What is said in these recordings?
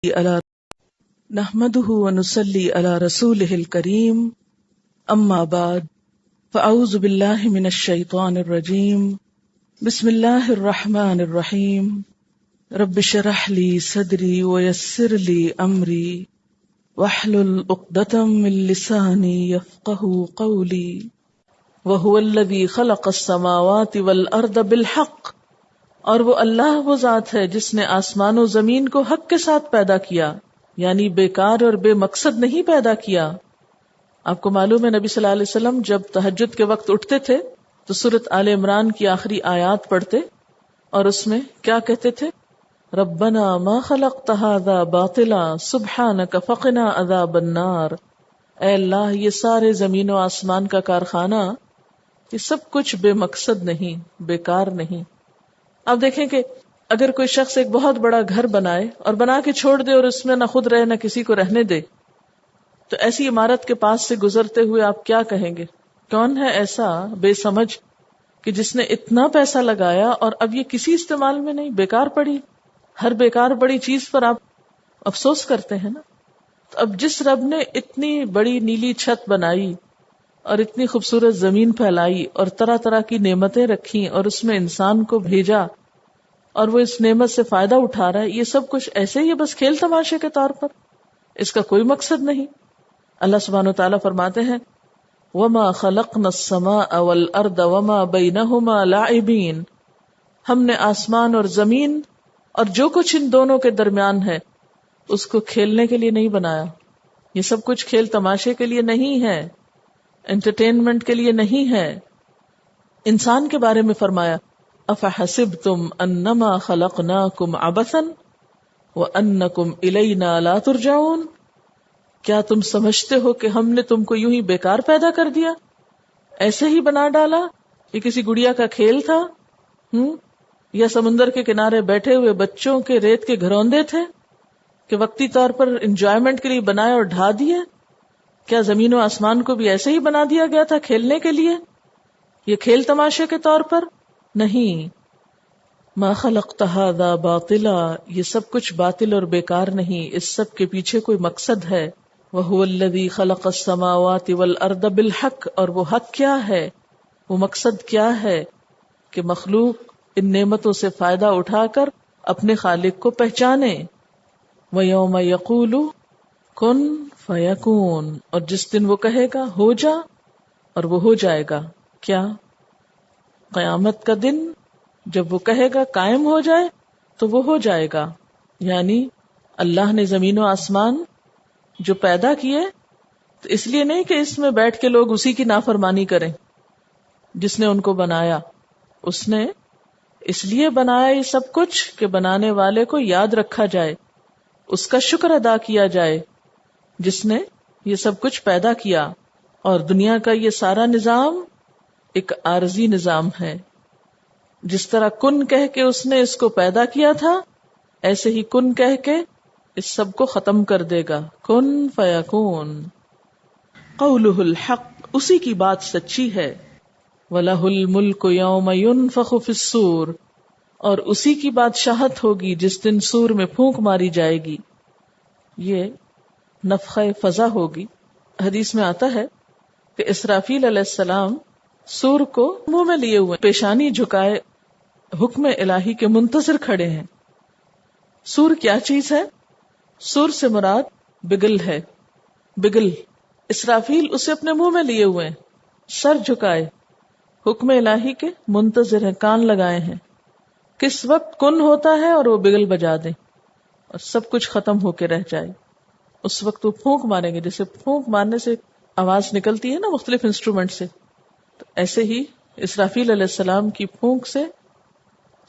نحمده ونصلي على رسوله الكريم اما بعد فاعوذ بالله من الشيطان الرجيم بسم الله الرحمن الرحيم رب اشرح لي صدري ويسر لي امري واحلل عقدة من لساني يفقهوا قولي وهو الذي خلق السماوات والارض بالحق، اور وہ اللہ وہ ذات ہے جس نے آسمان و زمین کو حق کے ساتھ پیدا کیا، یعنی بیکار اور بے مقصد نہیں پیدا کیا۔ آپ کو معلوم ہے نبی صلی اللہ علیہ وسلم جب تہجد کے وقت اٹھتے تھے تو سورۃ آل عمران کی آخری آیات پڑھتے اور اس میں کیا کہتے تھے؟ ربنا ما خلقت هذا باطلا سبحانک فقنا عذاب النار۔ اے اللہ، یہ سارے زمین و آسمان کا کارخانہ، یہ سب کچھ بے مقصد نہیں، بیکار نہیں۔ اب دیکھیں کہ اگر کوئی شخص ایک بہت بڑا گھر بنائے اور بنا کے چھوڑ دے اور اس میں نہ خود رہے نہ کسی کو رہنے دے، تو ایسی عمارت کے پاس سے گزرتے ہوئے آپ کیا کہیں گے؟ کون ہے ایسا بے سمجھ کہ جس نے اتنا پیسہ لگایا اور اب یہ کسی استعمال میں نہیں، بیکار پڑی؟ ہر بیکار پڑی چیز پر آپ افسوس کرتے ہیں نا۔ تو اب جس رب نے اتنی بڑی نیلی چھت بنائی اور اتنی خوبصورت زمین پھیلائی اور طرح طرح کی نعمتیں رکھی اور اس میں انسان کو بھیجا اور وہ اس نعمت سے فائدہ اٹھا رہا ہے، یہ سب کچھ ایسے ہی بس کھیل تماشے کے طور پر، اس کا کوئی مقصد نہیں۔ اللہ سبحانہ وتعالیٰ فرماتے ہیں وَمَا خَلَقْنَا السَّمَاءَ وَالْأَرْضَ وَمَا بَيْنَهُمَا لَاعِبِينَ، ہم نے آسمان اور زمین اور جو کچھ ان دونوں کے درمیان ہے اس کو کھیلنے کے لیے نہیں بنایا۔ یہ سب کچھ کھیل تماشے کے لیے نہیں ہے، انٹرٹینمنٹ کے لیے نہیں ہے۔ انسان کے بارے میں فرمایا افحسبتم انما خلقناکم عبثا وانکم الینا لا ترجعون، کیا تم سمجھتے ہو کہ ہم نے تم کو یوں ہی بیکار پیدا کر دیا، ایسے ہی بنا ڈالا؟ یہ کسی گڑیا کا کھیل تھا؟ یا سمندر کے کنارے بیٹھے ہوئے بچوں کے ریت کے گھروندے تھے کہ وقتی طور پر انجوائمنٹ کے لیے بنائے اور ڈھا دیے؟ کیا زمین و آسمان کو بھی ایسے ہی بنا دیا گیا تھا کھیلنے کے لیے؟ یہ کھیل تماشے کے طور پر نہیں۔ ما خلقت هذا باطلا، یہ سب کچھ باطل اور بیکار نہیں، اس سب کے پیچھے کوئی مقصد ہے۔ وهو الذي خلق السماوات والارض بالحق، اور وہ حق کیا ہے، وہ مقصد کیا ہے کہ مخلوق ان نعمتوں سے فائدہ اٹھا کر اپنے خالق کو پہچانے۔ وَيَوْمَ يَقُولُ کن فیکون، اور جس دن وہ کہے گا ہو جا، اور وہ ہو جائے گا۔ کیا؟ قیامت کا دن جب وہ کہے گا قائم ہو جائے تو وہ ہو جائے گا۔ یعنی اللہ نے زمین و آسمان جو پیدا کیے تو اس لیے نہیں کہ اس میں بیٹھ کے لوگ اسی کی نافرمانی کریں جس نے ان کو بنایا، اس نے اس لیے بنایا یہ سب کچھ کہ بنانے والے کو یاد رکھا جائے، اس کا شکر ادا کیا جائے جس نے یہ سب کچھ پیدا کیا۔ اور دنیا کا یہ سارا نظام ایک عارضی نظام ہے، جس طرح کن کہہ کے اس نے اس کو پیدا کیا تھا، ایسے ہی کن کہہ کے اس سب کو ختم کر دے گا۔ کن فیکون، قولہ الحق، اسی کی بات سچی ہے۔ وَلَهُ الْمُلْكُ يَوْمَ يُنفَخُ فِي الصُّورِ، اور اسی کی بادشاہت ہوگی جس دن سور میں پھونک ماری جائے گی۔ یہ نفخہ فضا ہوگی۔ حدیث میں آتا ہے کہ اسرافیل علیہ السلام سور کو منہ میں لیے ہوئے، پیشانی جھکائے حکم الہی کے منتظر کھڑے ہیں۔ سور کیا چیز ہے؟ سور سے مراد بگل ہے، بگل۔ اسرافیل اسے اپنے منہ میں لیے ہوئے ہیں، سر جھکائے حکم الہی کے منتظر ہیں، کان لگائے ہیں۔ کس وقت کن ہوتا ہے اور وہ بگل بجا دیں اور سب کچھ ختم ہو کے رہ جائے، اس وقت وہ پھونک ماریں گے۔ جیسے پھونک مارنے سے آواز نکلتی ہے نا مختلف انسٹرومنٹ سے، تو ایسے ہی اسرافیل علیہ السلام کی پھونک سے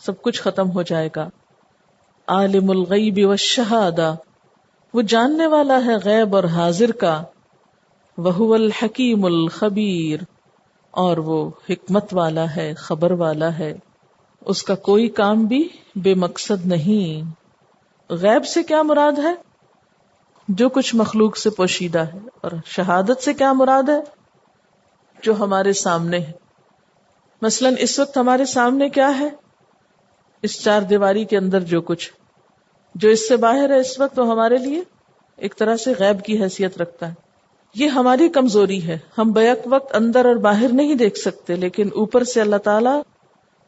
سب کچھ ختم ہو جائے گا۔ عالم الغیب والشہادہ، وہ جاننے والا ہے غیب اور حاضر کا۔ وہو الحکیم الخبیر، اور وہ حکمت والا ہے، خبر والا ہے، اس کا کوئی کام بھی بے مقصد نہیں۔ غیب سے کیا مراد ہے؟ جو کچھ مخلوق سے پوشیدہ ہے، اور شہادت سے کیا مراد ہے؟ جو ہمارے سامنے ہے۔ مثلا اس وقت ہمارے سامنے کیا ہے؟ اس چار دیواری کے اندر جو کچھ جو اس سے باہر ہے اس وقت وہ ہمارے لیے ایک طرح سے غیب کی حیثیت رکھتا ہے. یہ ہماری کمزوری ہے، ہم بیک وقت اندر اور باہر نہیں دیکھ سکتے، لیکن اوپر سے اللہ تعالی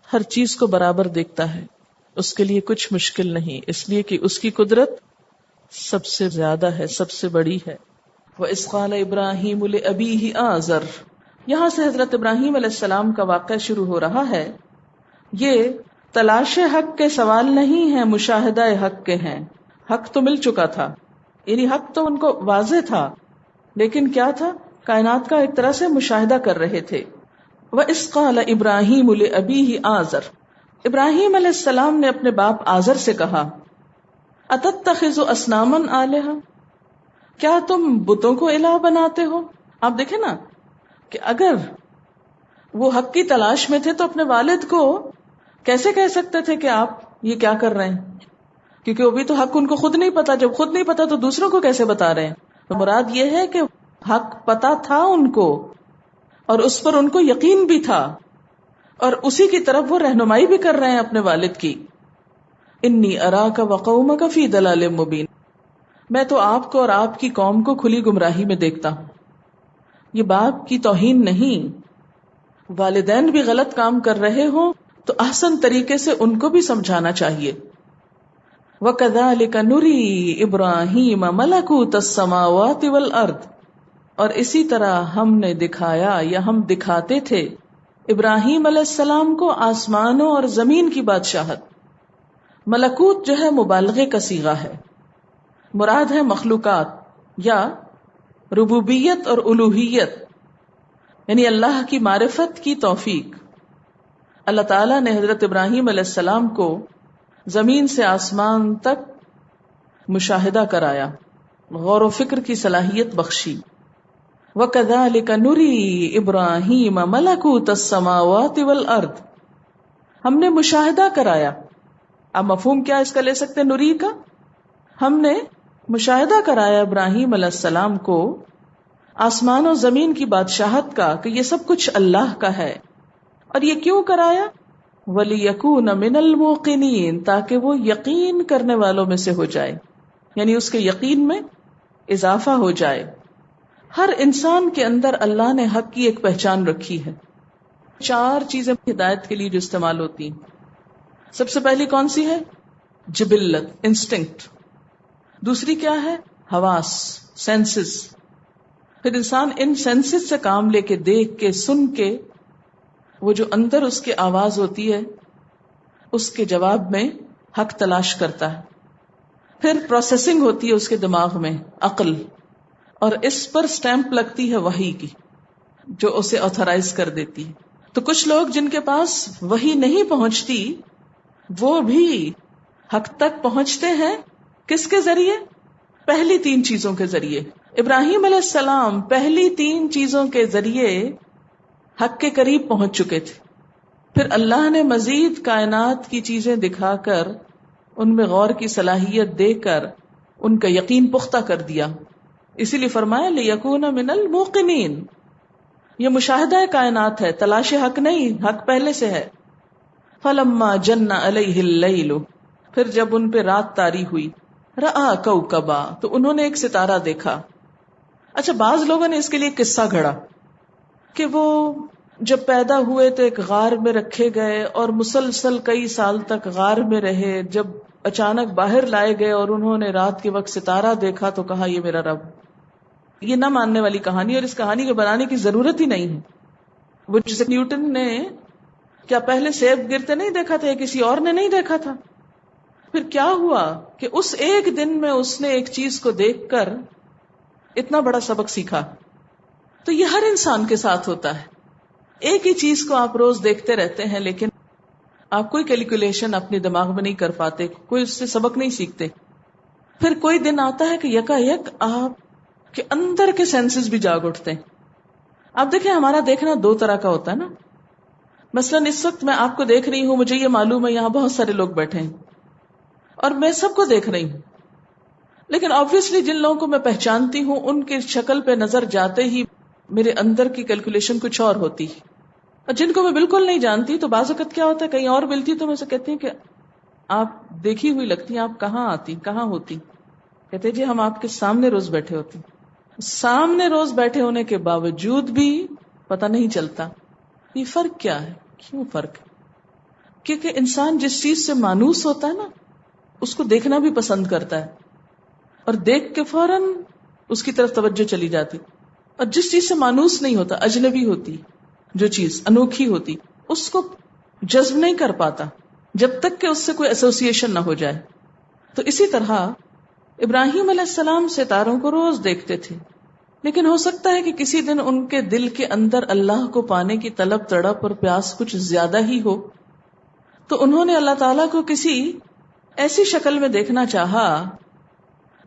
ہر چیز کو برابر دیکھتا ہے. اس کے لیے کچھ مشکل نہیں، اس لیے کہ اس کی قدرت سب سے زیادہ ہے، سب سے بڑی ہے. وَإِذْ قَالَ إِبْرَاهِيمُ لِأَبِيهِ آزَرَ، یہاں سے حضرت ابراہیم علیہ السلام کا واقعہ شروع ہو رہا ہے. یہ تلاش حق کے سوال نہیں ہے، مشاہدہ حق کے ہیں. حق تو مل چکا تھا، یعنی حق تو ان کو واضح تھا، لیکن کیا تھا؟ کائنات کا ایک طرح سے مشاہدہ کر رہے تھے. وَإِذْ قَالَ إِبْرَاهِيمُ لِأَبِيهِ آزَرَ، ابراہیم علیہ السلام نے اپنے باپ آزر سے کہا، أَتَتَّخِذُ أَصْنَامًا آلِهَةً، کیا تم بتوں کو الہ بناتے ہو؟ آپ دیکھیں نا کہ اگر وہ حق کی تلاش میں تھے تو اپنے والد کو کیسے کہہ سکتے تھے کہ آپ یہ کیا کر رہے ہیں، کیونکہ ابھی تو حق ان کو خود نہیں پتا. جب خود نہیں پتا تو دوسروں کو کیسے بتا رہے ہیں؟ تو مراد یہ ہے کہ حق پتا تھا ان کو، اور اس پر ان کو یقین بھی تھا، اور اسی کی طرف وہ رہنمائی بھی کر رہے ہیں اپنے والد کی. انی اراک وقومک فی ضلال مبین، میں تو آپ کو اور آپ کی قوم کو کھلی گمراہی میں دیکھتا ہوں. یہ باپ کی توہین نہیں، والدین بھی غلط کام کر رہے ہوں تو احسن طریقے سے ان کو بھی سمجھانا چاہیے. وَكَذَلِكَ نُرِي إِبْرَاهِيمَ مَلَكُوتَ السَّمَاوَاتِ وَالْأَرْضِ، اور اسی طرح ہم نے دکھایا یا ہم دکھاتے تھے ابراہیم علیہ السلام کو آسمانوں اور زمین کی بادشاہت. ملکوت جو ہے مبالغے کا صیغہ ہے، مراد ہے مخلوقات یا ربوبیت اور الوہیت، یعنی اللہ کی معرفت کی توفیق. اللہ تعالیٰ نے حضرت ابراہیم علیہ السلام کو زمین سے آسمان تک مشاہدہ کرایا، غور و فکر کی صلاحیت بخشی. وَكَذَلِكَ نُرِي إِبْرَاهِيمَ مَلَكُوتَ السَّمَاوَاتِ وَالْأَرْضِ، ہم نے مشاہدہ کرایا. اب مفہوم کیا اس کا لے سکتے ہیں نوری کا؟ ہم نے مشاہدہ کرایا ابراہیم علیہ السلام کو آسمان و زمین کی بادشاہت کا، کہ یہ سب کچھ اللہ کا ہے. اور یہ کیوں کرایا؟ وَلِيَكُونَ مِنَ الْمُوقِنِينَ، تاکہ وہ یقین کرنے والوں میں سے ہو جائے، یعنی اس کے یقین میں اضافہ ہو جائے. ہر انسان کے اندر اللہ نے حق کی ایک پہچان رکھی ہے. 4 چیزیں ہدایت کے لیے جو استعمال ہوتی ہیں. سب سے پہلی کون سی ہے؟ جبلت، انسٹنکٹ. دوسری کیا ہے؟ حواس، سینسز. پھر انسان ان سینسز سے کام لے کے، دیکھ کے، سن کے، وہ جو اندر اس کی آواز ہوتی ہے اس کے جواب میں حق تلاش کرتا ہے. پھر پروسیسنگ ہوتی ہے اس کے دماغ میں، عقل، اور اس پر سٹیمپ لگتی ہے وحی کی جو اسے آتھرائز کر دیتی ہے. تو کچھ لوگ جن کے پاس وحی نہیں پہنچتی وہ بھی حق تک پہنچتے ہیں. کس کے ذریعے؟ پہلی 3 چیزوں کے ذریعے. ابراہیم علیہ السلام پہلی 3 چیزوں کے ذریعے حق کے قریب پہنچ چکے تھے. پھر اللہ نے مزید کائنات کی چیزیں دکھا کر، ان میں غور کی صلاحیت دے کر ان کا یقین پختہ کر دیا. اسی لیے فرمایا لِيَكُونَ مِنَ الْمُوقِنِينَ. یہ مشاہدہ کائنات ہے، تلاش حق نہیں، حق پہلے سے ہے. فَلَمَّا جَنَّ عَلَيْهِ اللَّيْلُ، پھر جب ان پہ رات طاری ہوئی، رَأَىٰ كَوْكَبًا، تو انہوں نے ایک ستارہ دیکھا. اچھا، بعض لوگوں نے اس کے لیے قصہ گھڑا کہ وہ جب پیدا ہوئے تو ایک غار میں رکھے گئے اور مسلسل کئی سال تک غار میں رہے. جب اچانک باہر لائے گئے اور انہوں نے رات کے وقت ستارہ دیکھا تو کہا یہ میرا رب. یہ نہ ماننے والی کہانی، اور اس کہانی کو بنانے کی ضرورت ہی نہیں ہے. وہ جسے نیوٹن نے کیا پہلے سیب گرتے نہیں دیکھا تھا، یا کسی اور نے نہیں دیکھا تھا؟ پھر کیا ہوا کہ اس ایک دن میں اس نے ایک چیز کو دیکھ کر اتنا بڑا سبق سیکھا. تو یہ ہر انسان کے ساتھ ہوتا ہے. ایک ہی چیز کو آپ روز دیکھتے رہتے ہیں، لیکن آپ کوئی کیلکولیشن اپنے دماغ میں نہیں کر پاتے، کوئی اس سے سبق نہیں سیکھتے. پھر کوئی دن آتا ہے کہ یکا یک آپ کے اندر کے سینسز بھی جاگ اٹھتے ہیں. آپ دیکھیں ہمارا دیکھنا 2 طرح کا ہوتا ہے نا. مثلا اس وقت میں آپ کو دیکھ رہی ہوں، مجھے یہ معلوم ہے یہاں بہت سارے لوگ بیٹھے ہیں اور میں سب کو دیکھ رہی ہوں، لیکن آبویسلی جن لوگوں کو میں پہچانتی ہوں ان کی شکل پہ نظر جاتے ہی میرے اندر کی کیلکولیشن کچھ اور ہوتی ہے. اور جن کو میں بالکل نہیں جانتی تو بعض اوقات کیا ہوتا ہے، کہیں اور ملتی تو میں سے کہتی ہوں کہ آپ دیکھی ہوئی لگتی ہیں، آپ کہاں آتی کہاں ہوتی؟ کہتے جی ہم آپ کے سامنے روز بیٹھے ہوتے ہیں، سامنے روز بیٹھے ہونے کے باوجود بھی پتہ نہیں چلتا. یہ فرق کیا ہے؟ کیوں فرق ہے؟ کیونکہ انسان جس چیز سے مانوس ہوتا ہے نا، اس کو دیکھنا بھی پسند کرتا ہے، اور دیکھ کے فوراً اس کی طرف توجہ چلی جاتی. اور جس چیز سے مانوس نہیں ہوتا، اجنبی ہوتی، جو چیز انوکھی ہوتی، اس کو جذب نہیں کر پاتا جب تک کہ اس سے کوئی ایسوسیشن نہ ہو جائے. تو اسی طرح ابراہیم علیہ السلام ستاروں کو روز دیکھتے تھے، لیکن ہو سکتا ہے کہ کسی دن ان کے دل کے اندر اللہ کو پانے کی طلب تڑپ اور پیاس کچھ زیادہ ہی ہو، تو انہوں نے اللہ تعالیٰ کو کسی ایسی شکل میں دیکھنا چاہا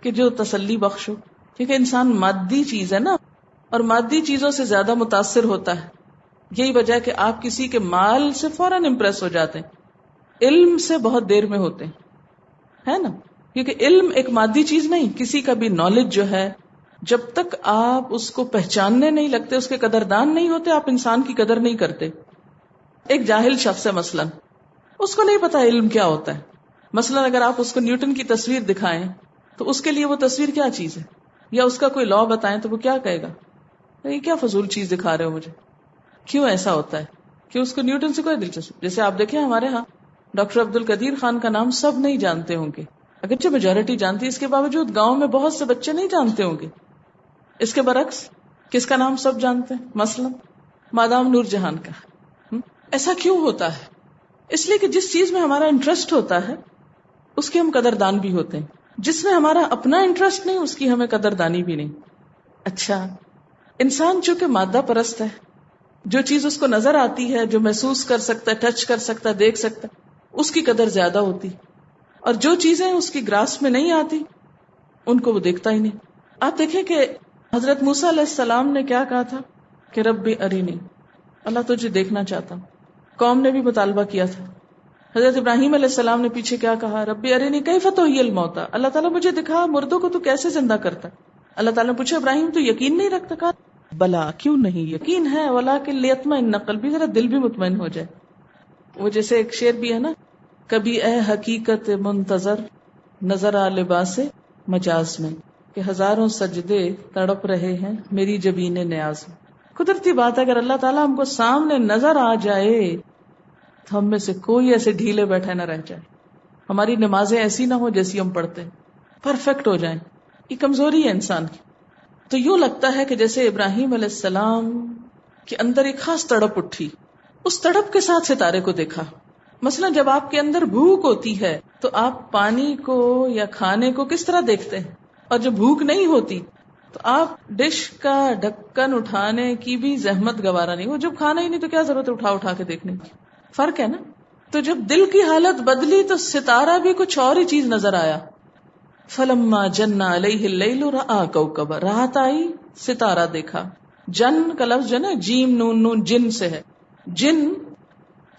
کہ جو تسلی بخش ہو. کیونکہ انسان مادی چیز ہے نا، اور مادی چیزوں سے زیادہ متاثر ہوتا ہے. یہی وجہ ہے کہ آپ کسی کے مال سے فوراً امپریس ہو جاتے ہیں، علم سے بہت دیر میں ہوتے ہیں، ہے نا. کیونکہ علم ایک مادی چیز نہیں. کسی کا بھی نالج جو ہے، جب تک آپ اس کو پہچاننے نہیں لگتے، اس کے قدردان نہیں ہوتے، آپ انسان کی قدر نہیں کرتے. ایک جاہل شخص ہے مثلاً، اس کو نہیں پتا علم کیا ہوتا ہے. مثلاً اگر آپ اس کو نیوٹن کی تصویر دکھائیں تو اس کے لیے وہ تصویر کیا چیز ہے، یا اس کا کوئی لا بتائیں تو وہ کیا کہے گا؟ یہ کیا فضول چیز دکھا رہے ہو مجھے. کیوں ایسا ہوتا ہے کہ اس کو نیوٹن سے کوئی دلچسپی. جیسے آپ دیکھیں ہمارے ہاں ڈاکٹر عبد القدیر خان کا نام سب نہیں جانتے ہوں گے، اگرچہ میجورٹی جانتی ہے، اس کے باوجود گاؤں میں بہت سے بچے نہیں جانتے ہوں گے. اس کے برعکس کس کا نام سب جانتے ہیں؟ مثلا مادام نور جہان کا. ایسا کیوں ہوتا ہے؟ اس لیے کہ جس چیز میں ہمارا انٹرسٹ ہوتا ہے اس کے ہم قدردان بھی ہوتے ہیں، جس میں ہمارا اپنا انٹرسٹ نہیں اس کی ہمیں قدردانی بھی نہیں. اچھا، انسان چونکہ مادہ پرست ہے، جو چیز اس کو نظر آتی ہے، جو محسوس کر سکتا ہے، ٹچ کر سکتا ہے، دیکھ سکتا ہے، اس کی قدر زیادہ ہوتی، اور جو چیزیں اس کی گراس میں نہیں آتی ان کو وہ دیکھتا ہی نہیں. آپ دیکھیں کہ حضرت موسیٰ علیہ السلام نے کیا کہا تھا کہ ربی ارینی، اللہ تجھے دیکھنا چاہتا ہوں. قوم نے بھی مطالبہ کیا تھا. حضرت ابراہیم علیہ السلام نے پیچھے کیا کہا؟ ربی ارینی کیف تحیی الموتیٰ، اللہ تعالیٰ مجھے دکھا مردوں کو تو کیسے زندہ کرتا. اللہ تعالیٰ نے پوچھا ابراہیم تو یقین نہیں رکھتا؟ کہا بلا، کیوں نہیں، یقین ہے، ولکن لیطمئن قلبی، ذرا دل بھی مطمئن ہو جائے. وہ جیسے ایک شعر بھی ہے نا، کبھی اے حقیقت منتظر نظر آ لباس مجاز میں، کہ ہزاروں سجدے تڑپ رہے ہیں میری جبین نیاز میں. قدرتی بات ہے اگر اللہ تعالیٰ ہم کو سامنے نظر آ جائے تو ہم میں سے کوئی ایسے ڈھیلے بیٹھے نہ رہ جائے، ہماری نمازیں ایسی نہ ہو جیسی ہم پڑھتے ہیں، پرفیکٹ ہو جائیں. یہ کمزوری ہے انسان کی. تو یوں لگتا ہے کہ جیسے ابراہیم علیہ السلام کے اندر ایک خاص تڑپ اٹھی، اس تڑپ کے ساتھ ستارے کو دیکھا. مثلا جب آپ کے اندر بھوک ہوتی ہے تو آپ پانی کو یا کھانے کو کس طرح دیکھتے ہیں، اور جب بھوک نہیں ہوتی تو آپ ڈش کا ڈھکن اٹھانے کی بھی زحمت گوارا نہیں. وہ جب کھانا ہی نہیں تو کیا ضرورت ہے اٹھا کے دیکھنے کی. فرق ہے نا. تو جب دل کی حالت بدلی تو ستارہ بھی کچھ اور ہی چیز نظر آیا. فلما جن علیہ اللیل رآ کوکبا، رات آئی ستارہ دیکھا. جن کا لفظ جو ہے نا جیم نون نون جن سے ہے. جن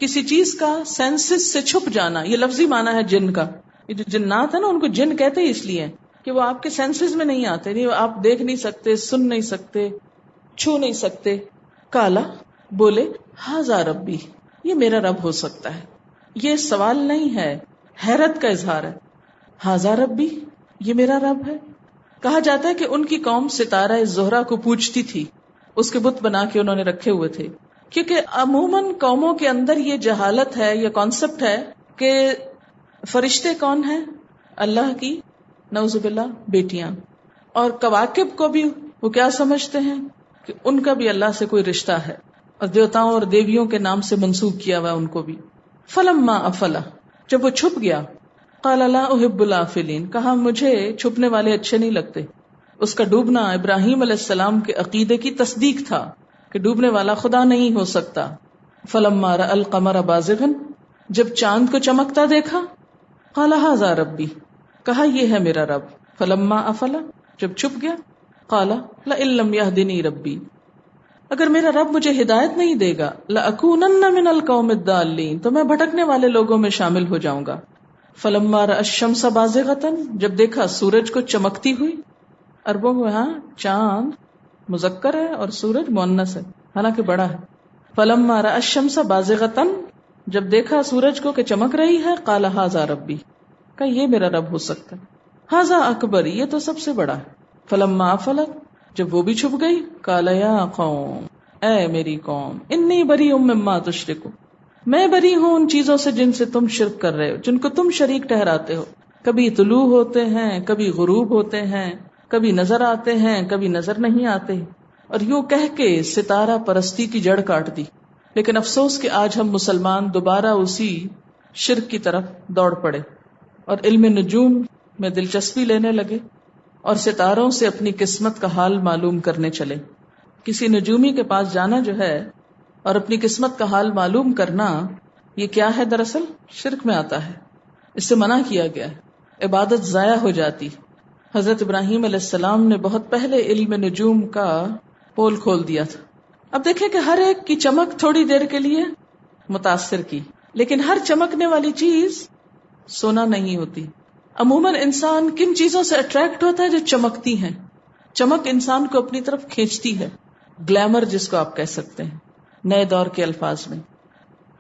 کسی چیز کا سینسز سے چھپ جانا، یہ لفظی معنی ہے جن کا. یہ جو جنات ہے نا ان کو جن کہتے ہی اس لیے کہ وہ آپ کے سینسز میں نہیں آتے، نہیں آپ دیکھ نہیں سکتے، سن نہیں سکتے، چھو نہیں سکتے. کالا بولے ہاذا ربی، یہ میرا رب ہو سکتا ہے. یہ سوال نہیں ہے، حیرت کا اظہار ہے. ہاذا ربی، یہ میرا رب ہے. کہا جاتا ہے کہ ان کی قوم ستارہ زہرہ کو پوجتی تھی، اس کے بت بنا کے انہوں نے رکھے ہوئے تھے. کیونکہ عموماً قوموں کے اندر یہ جہالت ہے، یہ کانسیپٹ ہے کہ فرشتے کون ہیں؟ اللہ کی نعوذ باللہ بیٹیاں. اور کواکب کو بھی وہ کیا سمجھتے ہیں کہ ان کا بھی اللہ سے کوئی رشتہ ہے، اور دیوتاؤں اور دیویوں کے نام سے منسوب کیا ہوا ان کو بھی. فلما افلا، جب وہ چھپ گیا، قال لا احب الافلین، کہا مجھے چھپنے والے اچھے نہیں لگتے. اس کا ڈوبنا ابراہیم علیہ السلام کے عقیدے کی تصدیق تھا کہ ڈوبنے والا خدا نہیں ہو سکتا. فلما رأى القمر بازغا، جب چاند کو چمکتا دیکھا، قال ھذا ربی، کہا یہ ہے میرا رب. فلما افلا، جب چھپ گیا، قال لئن لم يهدني ربی، اگر میرا رب مجھے ہدایت نہیں دے گا، لأکونن من القوم الضالین، تو میں بھٹکنے والے لوگوں میں شامل ہو جاؤں گا. فلما رأى الشمس بازغة، جب دیکھا سورج کو چمکتی ہوئی. عربوں میں ہاں چاند مذکر ہے اور سورج مؤنث ہے، حالانکہ بڑا ہے. فلما رأى الشمس بازغة، جب دیکھا سورج کو کہ چمک رہی ہے، قال ھذا ربی، کہ یہ میرا رب ہو سکتا ہے، ھذا اکبر، یہ تو سب سے بڑا ہے، فلما افلت، جب وہ بھی چھپ گئی، قال یا قوم، اے میری قوم، انی بریء مما تشرکون، میں بری ہوں ان چیزوں سے جن سے تم شرک کر رہے ہو، جن کو تم شریک ٹھہراتے ہو، کبھی طلوع ہوتے ہیں، کبھی غروب ہوتے ہیں، کبھی نظر آتے ہیں، کبھی نظر نہیں آتے، اور یوں کہہ کے ستارہ پرستی کی جڑ کاٹ دی۔ لیکن افسوس کہ آج ہم مسلمان دوبارہ اسی شرک کی طرف دوڑ پڑے اور علم نجوم میں دلچسپی لینے لگے اور ستاروں سے اپنی قسمت کا حال معلوم کرنے چلے۔ کسی نجومی کے پاس جانا جو ہے اور اپنی قسمت کا حال معلوم کرنا، یہ کیا ہے؟ دراصل شرک میں آتا ہے، اس سے منع کیا گیا ہے، عبادت ضائع ہو جاتی۔ حضرت ابراہیم علیہ السلام نے بہت پہلے علم نجوم کا پول کھول دیا تھا۔ اب دیکھیں کہ ہر ایک کی چمک تھوڑی دیر کے لیے متاثر کی، لیکن ہر چمکنے والی چیز سونا نہیں ہوتی۔ عموماً انسان کن چیزوں سے اٹریکٹ ہوتا ہے؟ جو چمکتی ہیں۔ چمک انسان کو اپنی طرف کھینچتی ہے، گلیمر جس کو آپ کہہ سکتے ہیں نئے دور کے الفاظ میں،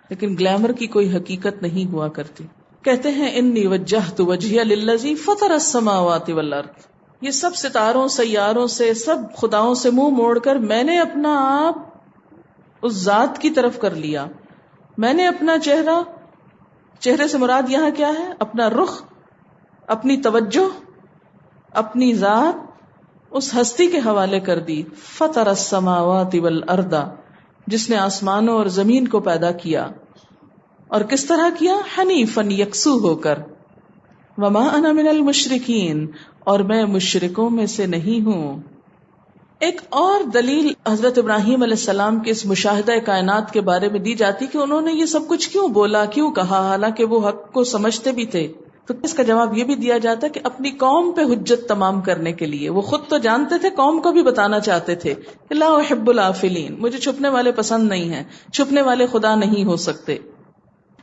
لیکن گلیمر کی کوئی حقیقت نہیں ہوا کرتی۔ کہتے ہیں انی وجہت وجہی للذی فطر السماوات والارض، یہ سب ستاروں، سیاروں سے، سب خداؤں سے منہ موڑ کر میں نے اپنا آپ اس ذات کی طرف کر لیا۔ میں نے اپنا چہرہ، چہرے سے مراد یہاں کیا ہے؟ اپنا رخ، اپنی توجہ، اپنی ذات اس ہستی کے حوالے کر دی۔ فطر السماوات والارض، جس نے آسمانوں اور زمین کو پیدا کیا، اور کس طرح کیا؟ حنیفا، یکسو ہو کر، وما انا من المشرکین، اور میں مشرکوں میں سے نہیں ہوں۔ ایک اور دلیل حضرت ابراہیم علیہ السلام کے اس مشاہدہ کائنات کے بارے میں دی جاتی کہ انہوں نے یہ سب کچھ کیوں بولا، کیوں کہا، حالانکہ وہ حق کو سمجھتے بھی تھے۔ تو اس کا جواب یہ بھی دیا جاتا ہے کہ اپنی قوم پہ حجت تمام کرنے کے لیے۔ وہ خود تو جانتے تھے، قوم کو بھی بتانا چاہتے تھے کہ لا احب العافلین، مجھے چھپنے والے پسند نہیں ہیں، چھپنے والے خدا نہیں ہو سکتے۔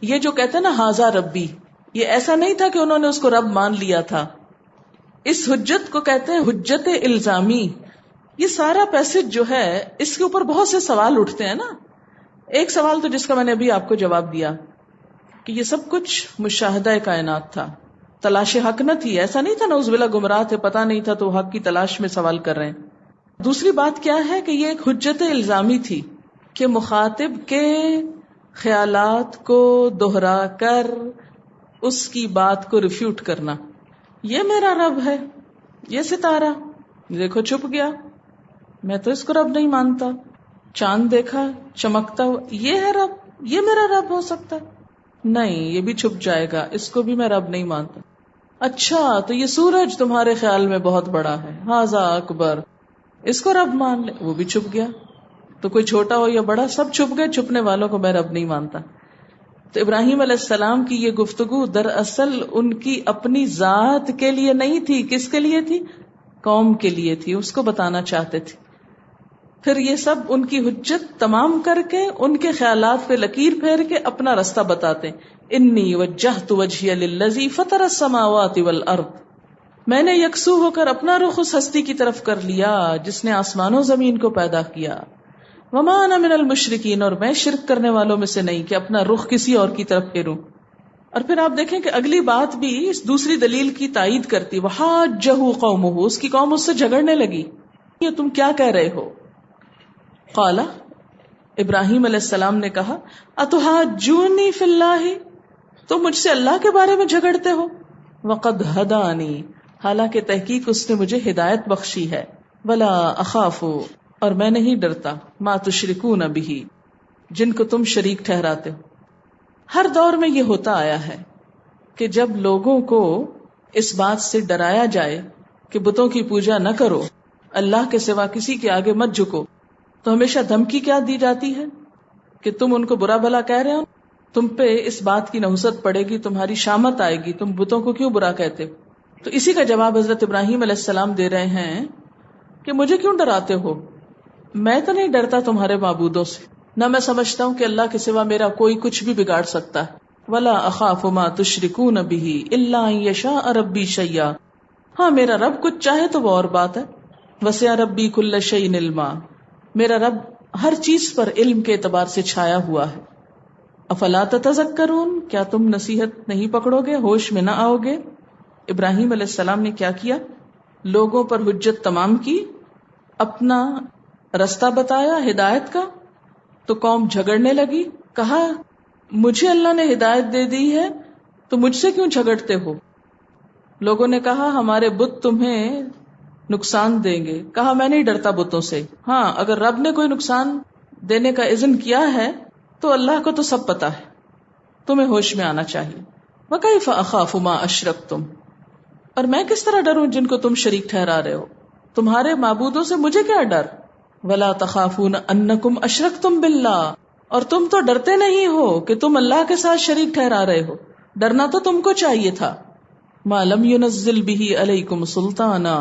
یہ جو کہتے ہیں نا ھذا ربی، یہ ایسا نہیں تھا کہ انہوں نے اس کو رب مان لیا تھا۔ اس حجت کو کہتے ہیں حجت الزامی۔ یہ سارا پیسج جو ہے، اس کے اوپر بہت سے سوال اٹھتے ہیں نا۔ ایک سوال تو جس کا میں نے ابھی آپ کو جواب دیا کہ یہ سب کچھ مشاہدہ کائنات تھا، تلاش حق نہ تھی، ایسا نہیں تھا نعوذ باللہ گمراہ تھے، پتہ نہیں تھا تو حق کی تلاش میں سوال کر رہے ہیں۔ دوسری بات کیا ہے کہ یہ ایک حجت الزامی تھی کہ مخاطب کے خیالات کو دہرا کر اس کی بات کو ریفیوٹ کرنا۔ یہ میرا رب ہے، یہ ستارہ دیکھو چھپ گیا، میں تو اس کو رب نہیں مانتا۔ چاند دیکھا چمکتا ہوا، یہ ہے رب، یہ میرا رب ہو سکتا ہے؟ نہیں، یہ بھی چھپ جائے گا، اس کو بھی میں رب نہیں مانتا۔ اچھا تو یہ سورج تمہارے خیال میں بہت بڑا ہے، ھذا اکبر، اس کو رب مان لے، وہ بھی چھپ گیا۔ تو کوئی چھوٹا ہو یا بڑا، سب چھپ گئے، چھپنے والوں کو میں رب نہیں مانتا۔ تو ابراہیم علیہ السلام کی یہ گفتگو دراصل ان کی اپنی ذات کے لیے نہیں تھی، کس کے لیے تھی؟ قوم کے لیے تھی، اس کو بتانا چاہتے تھے۔ پھر یہ سب ان کی حجت تمام کر کے ان کے خیالات پہ لکیر پھیر کے اپنا رستہ بتاتے۔ انی وجہت وجہی للذی فطر السماوات والارض، میں نے یکسو ہو کر اپنا رخ اس ہستی کی طرف کر لیا جس نے آسمان و زمین کو پیدا کیا۔ وما انا من المشرکین، اور میں شرک کرنے والوں میں سے نہیں کہ اپنا رخ کسی اور کی طرف پھیروں۔ اور پھر آپ دیکھیں کہ اگلی بات بھی اس دوسری دلیل کی تائید کرتی، وحاجہ قومہ، اس کی قوم اس سے جھگڑنے لگی، یہ تم کیا کہہ رہے ہو؟ قال، ابراہیم علیہ السلام نے کہا، اتحاجونی فی اللہ، تم مجھ سے اللہ کے بارے میں جھگڑتے ہو، وقد ہدانی، حالانکہ تحقیق اس نے مجھے ہدایت بخشی ہے، ولا اخاف، اور میں نہیں ڈرتا، ما تشرکون بہ، جن کو تم شریک ٹھہراتے ہو۔ ہر دور میں یہ ہوتا آیا ہے کہ جب لوگوں کو اس بات سے ڈرایا جائے کہ بتوں کی پوجا نہ کرو، اللہ کے سوا کسی کے آگے مت جھکو، تو ہمیشہ دھمکی کیا دی جاتی ہے کہ تم ان کو برا بھلا کہہ رہے ہو، تم پہ اس بات کی نحوست پڑے گی، تمہاری شامت آئے گی، تم بتوں کو کیوں برا کہتے ہو؟ تو اسی کا جواب حضرت ابراہیم علیہ السلام دے رہے ہیں کہ مجھے کیوں ڈراتے ہو؟ میں تو نہیں ڈرتا تمہارے معبودوں سے، نہ میں سمجھتا ہوں کہ اللہ کے سوا میرا کوئی کچھ بھی بگاڑ سکتا ہے۔ ولا اخاف ما تشرکون بہ الا ان یشاء ربی شیئا، ہاں میرا رب کچھ چاہے تو وہ اور بات ہے۔ وسع ربی کل شیء علما، میرا رب ہر چیز پر علم کے اعتبار سے چھایا ہوا ہے۔ افلا تتذکرون، کیا تم نصیحت نہیں پکڑو گے، ہوش میں نہ آؤ گے؟ ابراہیم علیہ السلام نے کیا کیا؟ لوگوں پر حجت تمام کی، اپنا رستہ بتایا ہدایت کا، تو قوم جھگڑنے لگی. کہا مجھے اللہ نے ہدایت دے دی ہے تو مجھ سے کیوں جھگڑتے ہو؟ لوگوں نے کہا ہمارے بت تمہیں نقصان دیں گے. کہا میں نہیں ڈرتا بتوں سے، ہاں اگر رب نے کوئی نقصان دینے کا اذن کیا ہے تو اللہ کو تو سب پتا ہے، تمہیں ہوش میں آنا چاہیے. وَكَيْفَ أَخَافُ مَا أَشْرَكْتُمْ، اور میں کس طرح ڈروں جن کو تم شریک ٹھہرا رہے ہو، تمہارے معبودوں سے مجھے کیا ڈر. وَلَا تَخَافُونَ أَنَّكُمْ أَشْرَكْتُمْ بِاللَّهِ، اور تم تو ڈرتے نہیں ہو کہ تم اللہ کے ساتھ شریک ٹھہرا رہے ہو. ڈرنا تو تم کو چاہیے تھا. مَا لَمْ يُنَزِّلْ بِهِ عَلَيْكُمْ سُلْطَانًا،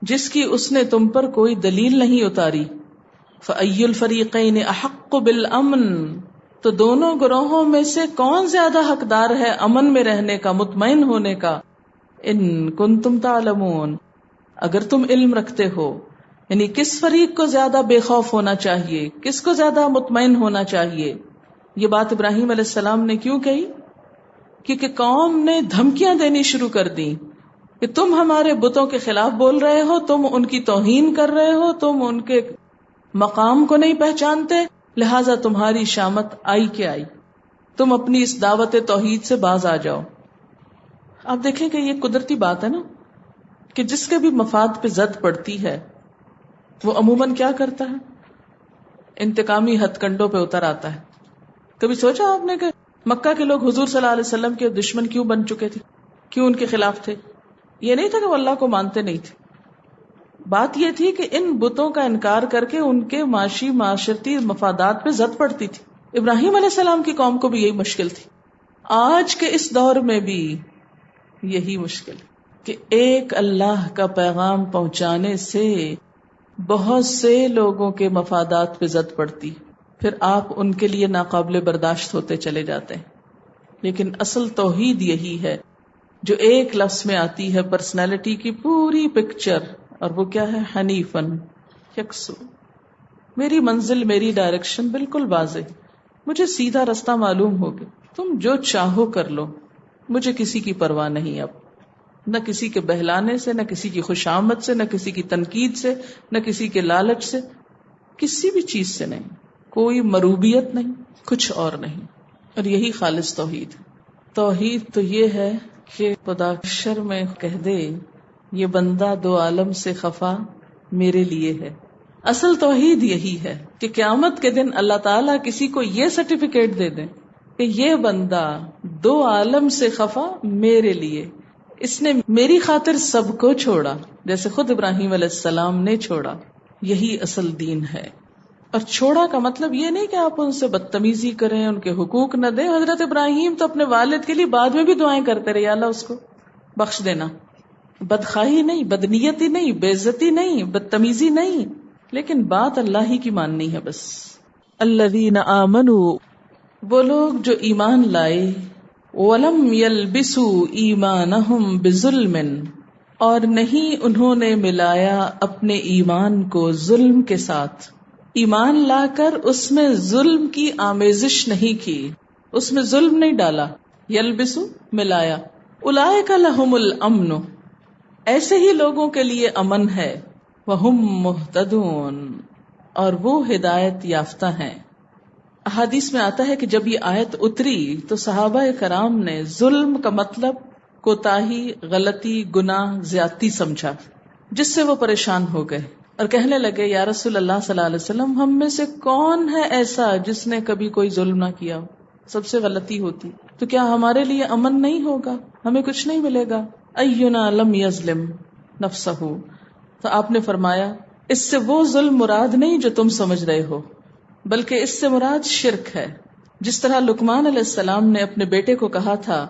جس کی اس نے تم پر کوئی دلیل نہیں اتاری. فَأَيُّ الْفَرِيقَيْنِ أَحَقُّ بِالْأَمْنِ، تو دونوں گروہوں میں سے کون زیادہ حقدار ہے امن میں رہنے کا، مطمئن ہونے کا. ان کنتم تعلمون، اگر تم علم رکھتے ہو. یعنی کس فریق کو زیادہ بے خوف ہونا چاہیے، کس کو زیادہ مطمئن ہونا چاہیے. یہ بات ابراہیم علیہ السلام نے کیوں کہی؟ کیونکہ قوم نے دھمکیاں دینی شروع کر دی کہ تم ہمارے بتوں کے خلاف بول رہے ہو، تم ان کی توہین کر رہے ہو، تم ان کے مقام کو نہیں پہچانتے، لہٰذا تمہاری شامت آئی کہ آئی، تم اپنی اس دعوت توحید سے باز آ جاؤ. آپ دیکھیں کہ یہ قدرتی بات ہے نا کہ جس کے بھی مفاد پہ زد پڑتی ہے وہ عموماً کیا کرتا ہے؟ انتقامی ہتھ کنڈوں پہ اتر آتا ہے. کبھی سوچا آپ نے کہ مکہ کے لوگ حضور صلی اللہ علیہ وسلم کے دشمن کیوں بن چکے تھے، کیوں ان کے خلاف تھے؟ یہ نہیں تھا کہ وہ اللہ کو مانتے نہیں تھے، بات یہ تھی کہ ان بتوں کا انکار کر کے ان کے معاشی معاشرتی مفادات پہ زد پڑتی تھی. ابراہیم علیہ السلام کی قوم کو بھی یہی مشکل تھی. آج کے اس دور میں بھی یہی مشکل کہ ایک اللہ کا پیغام پہنچانے سے بہت سے لوگوں کے مفادات پہ زد پڑتی، پھر آپ ان کے لیے ناقابل برداشت ہوتے چلے جاتے ہیں. لیکن اصل توحید یہی ہے جو ایک لفظ میں آتی ہے، پرسنالٹی کی پوری پکچر، اور وہ کیا ہے؟ حنیفن، یکسو. میری منزل، میری ڈائریکشن بالکل واضح، مجھے سیدھا رستہ معلوم ہو گیا، تم جو چاہو کر لو، مجھے کسی کی پرواہ نہیں، اب نہ کسی کے بہلانے سے، نہ کسی کی خوشامد سے، نہ کسی کی تنقید سے، نہ کسی کے لالچ سے، کسی بھی چیز سے نہیں، کوئی مروبیت نہیں، کچھ اور نہیں. اور یہی خالص توحید. توحید تو یہ ہے کہ خدا شر میں کہہ دے یہ بندہ دو عالم سے خفا میرے لیے ہے. اصل توحید یہی ہے کہ قیامت کے دن اللہ تعالیٰ کسی کو یہ سرٹیفکیٹ دے دیں کہ یہ بندہ دو عالم سے خفا میرے لیے، اس نے میری خاطر سب کو چھوڑا، جیسے خود ابراہیم علیہ السلام نے چھوڑا. یہی اصل دین ہے. اور چھوڑا کا مطلب یہ نہیں کہ آپ ان سے بدتمیزی کریں، ان کے حقوق نہ دیں. حضرت ابراہیم تو اپنے والد کے لیے بعد میں بھی دعائیں کرتے رہے، اللہ اس کو بخش دینا. بدخواہی نہیں، بدنیتی نہیں، بے عزتی نہیں، بدتمیزی نہیں، لیکن بات اللہ ہی کی ماننی ہے بس. الذین آمنوا، وہ لوگ جو ایمان لائے، ولم یلبسوا ایمانہم بظلم، اور نہیں انہوں نے ملایا اپنے ایمان کو ظلم کے ساتھ. ایمان لا کر اس میں ظلم کی آمیزش نہیں کی، اس میں ظلم نہیں ڈالا. یلبسو، ملایا. اولئک لہم الامن، ایسے ہی لوگوں کے لیے امن ہے. وہم مہتدون، اور وہ ہدایت یافتہ ہیں. احادیث میں آتا ہے کہ جب یہ آیت اتری تو صحابہ کرام نے ظلم کا مطلب کوتاہی، غلطی، گناہ، زیادتی سمجھا، جس سے وہ پریشان ہو گئے اور کہنے لگے یا رسول اللہ صلی اللہ علیہ وسلم، ہم میں سے کون ہے ایسا جس نے کبھی کوئی ظلم نہ کیا ہو؟ سب سے غلطی ہوتی تو کیا ہمارے لیے امن نہیں ہوگا؟ ہمیں کچھ نہیں ملے گا؟ اینا لم یظلم نفسہ، تو آپ نے فرمایا اس سے وہ ظلم مراد نہیں جو تم سمجھ رہے ہو، بلکہ اس سے مراد شرک ہے. جس طرح لقمان علیہ السلام نے اپنے بیٹے کو کہا تھا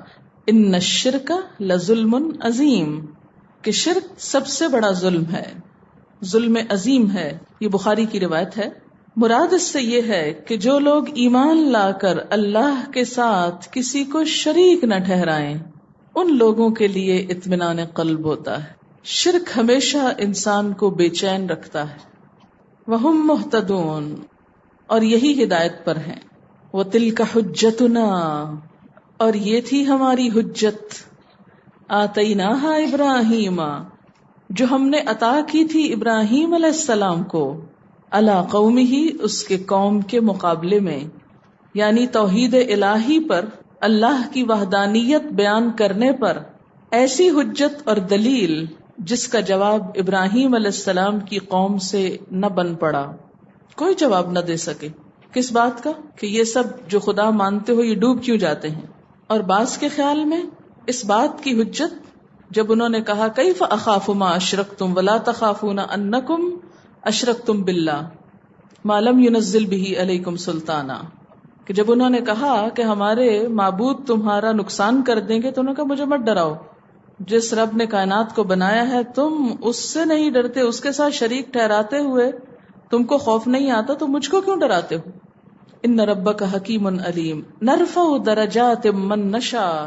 ان الشرک لظلم عظیم، کہ شرک سب سے بڑا ظلم ہے، ظلم عظیم ہے. یہ بخاری کی روایت ہے. مراد اس سے یہ ہے کہ جو لوگ ایمان لا کر اللہ کے ساتھ کسی کو شریک نہ ٹھہرائیں، ان لوگوں کے لیے اطمینان قلب ہوتا ہے. شرک ہمیشہ انسان کو بے چین رکھتا ہے. وہم مہتدون، اور یہی ہدایت پر ہیں. وَتِلْكَ حُجَّتُنَا، اور یہ تھی ہماری حجت، آتَيْنَاهَا إِبْرَاهِيمَ، جو ہم نے عطا کی تھی ابراہیم علیہ السلام کو، علی قومہ، اس کے قوم کے مقابلے میں، یعنی توحید الہی پر، اللہ کی وحدانیت بیان کرنے پر ایسی حجت اور دلیل جس کا جواب ابراہیم علیہ السلام کی قوم سے نہ بن پڑا، کوئی جواب نہ دے سکے۔ کس بات کا؟ کہ یہ سب جو خدا مانتے ہو یہ ڈوب کیوں جاتے ہیں؟ اور بعض کے خیال میں اس بات کی حجت جب انہوں نے کہا کیف اخاف ما اشرکتم ولا تخافون انکم اشرکتم باللہ ما لم ينزل به علیکم سلطانا، کہ جب انہوں نے کہا کہ ہمارے معبود تمہارا نقصان کر دیں گے تو انہوں نے کہا مجھے مت ڈراؤ، جس رب نے کائنات کو بنایا ہے تم اس سے نہیں ڈرتے، اس کے ساتھ شریک ٹھہراتے ہوئے تم کو خوف نہیں آتا تو مجھ کو کیوں ڈراتے ہو؟ ان ربک حکیم علیم نرفع درجات من نشاء،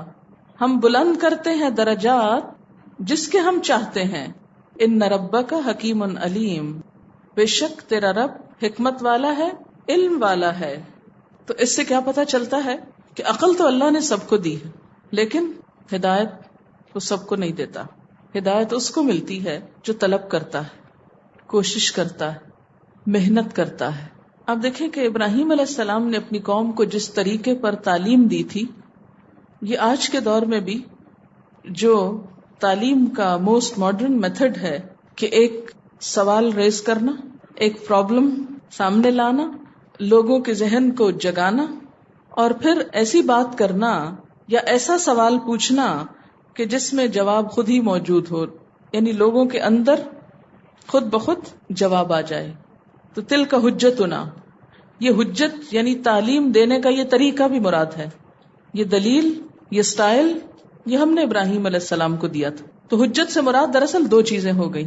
ہم بلند کرتے ہیں درجات جس کے ہم چاہتے ہیں۔ ان ربک حکیم علیم، بے شک تیرا رب حکمت والا ہے، علم والا ہے۔ تو اس سے کیا پتہ چلتا ہے کہ عقل تو اللہ نے سب کو دی ہے، لیکن ہدایت وہ سب کو نہیں دیتا۔ ہدایت اس کو ملتی ہے جو طلب کرتا ہے، کوشش کرتا ہے، محنت کرتا ہے۔ آپ دیکھیں کہ ابراہیم علیہ السلام نے اپنی قوم کو جس طریقے پر تعلیم دی تھی، یہ آج کے دور میں بھی جو تعلیم کا موسٹ ماڈرن میتھڈ ہے کہ ایک سوال ریز کرنا، ایک پرابلم سامنے لانا، لوگوں کے ذہن کو جگانا، اور پھر ایسی بات کرنا یا ایسا سوال پوچھنا کہ جس میں جواب خود ہی موجود ہو، یعنی لوگوں کے اندر خود بخود جواب آ جائے۔ تو تلک حجتنا، یہ حجت یعنی تعلیم دینے کا یہ طریقہ بھی مراد ہے، یہ دلیل، یہ سٹائل، یہ ہم نے ابراہیم علیہ السلام کو دیا تھا۔ تو حجت سے مراد دراصل دو چیزیں ہو گئی،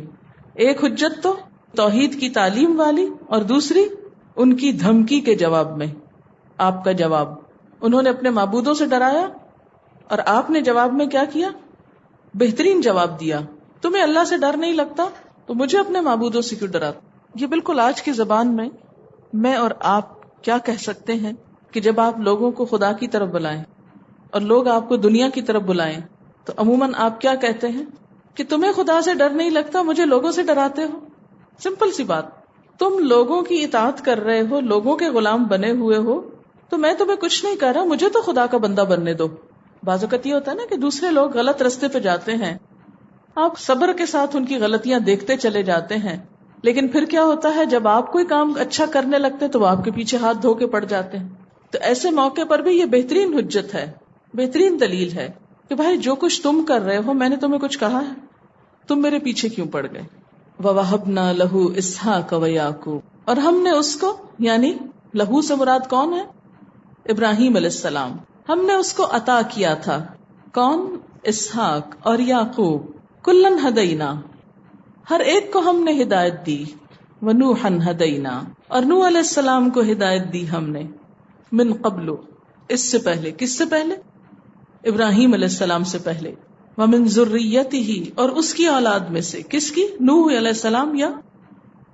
ایک حجت تو توحید کی تعلیم والی، اور دوسری ان کی دھمکی کے جواب میں آپ کا جواب۔ انہوں نے اپنے معبودوں سے ڈرایا اور آپ نے جواب میں کیا کیا؟ بہترین جواب دیا۔ تمہیں اللہ سے ڈر نہیں لگتا تو مجھے اپنے معبودوں سے کیوں ڈراتا؟ یہ بالکل آج کی زبان میں اور آپ کیا کہہ سکتے ہیں کہ جب آپ لوگوں کو خدا کی طرف بلائیں اور لوگ آپ کو دنیا کی طرف بلائیں تو عموماً آپ کیا کہتے ہیں کہ تمہیں خدا سے ڈر نہیں لگتا، مجھے لوگوں سے ڈراتے ہو۔ سمپل سی بات، تم لوگوں کی اطاعت کر رہے ہو، لوگوں کے غلام بنے ہوئے ہو، تو میں تمہیں کچھ نہیں کہہ رہا، مجھے تو خدا کا بندہ بننے دو۔ بعض اوقات یہ ہوتا ہے نا کہ دوسرے لوگ غلط رستے پہ جاتے ہیں، آپ صبر کے ساتھ ان کی غلطیاں دیکھتے چلے جاتے ہیں، لیکن پھر کیا ہوتا ہے جب آپ کوئی کام اچھا کرنے لگتے تو وہ آپ کے پیچھے ہاتھ دھو کے پڑ جاتے ہیں۔ تو ایسے موقع پر بھی یہ بہترین حجت ہے، بہترین دلیل ہے کہ بھائی جو کچھ تم کر رہے ہو میں نے تمہیں کچھ کہا ہے، تم میرے پیچھے کیوں پڑ گئے؟ وَوَهَبْنَا لَهُ إِسْحَاقَ وَيَعْقُوبَ، اور ہم نے اس کو، یعنی لہو سے مراد کون ہے؟ ابراہیم علیہ السلام، ہم نے اس کو عطا کیا تھا۔ کون؟ اسحاق اور یعقوب۔ کلن ہدینا، ہر ایک کو ہم نے ہدایت دی۔ ونوحن ہدینا، اور نوح علیہ السلام کو ہدایت دی ہم نے۔ من قبل، اس سے پہلے، کس سے پہلے؟ ابراہیم علیہ السلام سے پہلے۔ ومن ذریتہ، اور اس کی اولاد میں سے، کس کی؟ نوح علیہ السلام یا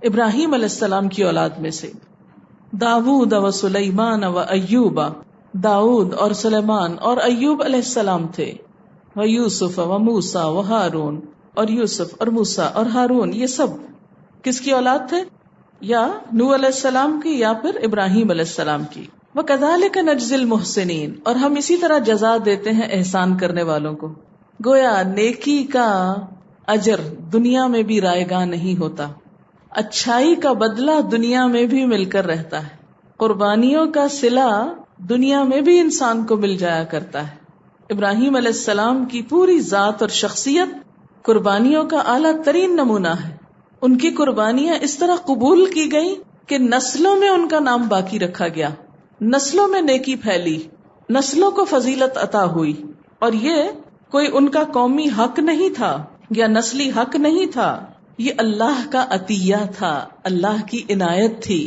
ابراہیم علیہ السلام کی اولاد میں سے۔ داود و سلیمان و ایوب، داؤد اور سلیمان اور ایوب علیہ السلام تھے۔ و یوسف و موسیٰ و ہارون، اور یوسف اور موسیٰ اور ہارون، یہ سب کس کی اولاد تھے؟ یا نوح علیہ السلام کی یا پھر ابراہیم علیہ السلام کی۔ وَكَذَلِكَ نَجْزِي الْمُحْسِنِينَ، اور ہم اسی طرح جزا دیتے ہیں احسان کرنے والوں کو۔ گویا نیکی کا اجر دنیا میں بھی رائے گاں نہیں ہوتا، اچھائی کا بدلہ دنیا میں بھی مل کر رہتا ہے، قربانیوں کا صلہ دنیا میں بھی انسان کو مل جایا کرتا ہے۔ ابراہیم علیہ السلام کی پوری ذات اور شخصیت قربانیوں کا اعلیٰ ترین نمونہ ہے۔ ان کی قربانیاں اس طرح قبول کی گئیں کہ نسلوں میں ان کا نام باقی رکھا گیا، نسلوں میں نیکی پھیلی، نسلوں کو فضیلت عطا ہوئی، اور یہ کوئی ان کا قومی حق نہیں تھا یا نسلی حق نہیں تھا، یہ اللہ کا عطیہ تھا، اللہ کی عنایت تھی،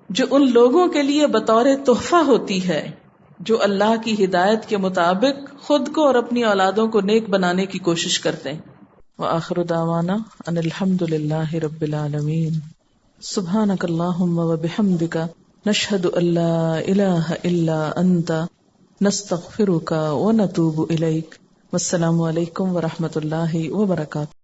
جو ان لوگوں کے لیے بطور تحفہ ہوتی ہے جو اللہ کی ہدایت کے مطابق خود کو اور اپنی اولادوں کو نیک بنانے کی کوشش کرتے ہیں۔ وآخر دعوانا ان الحمد للہ رب العالمین۔ سبحانک اللہم وبحمدک نشهد أن لا إله إلا أنت نستغفرك ونتوب إليك. والسلام علیکم ورحمۃ اللہ وبرکاتہ.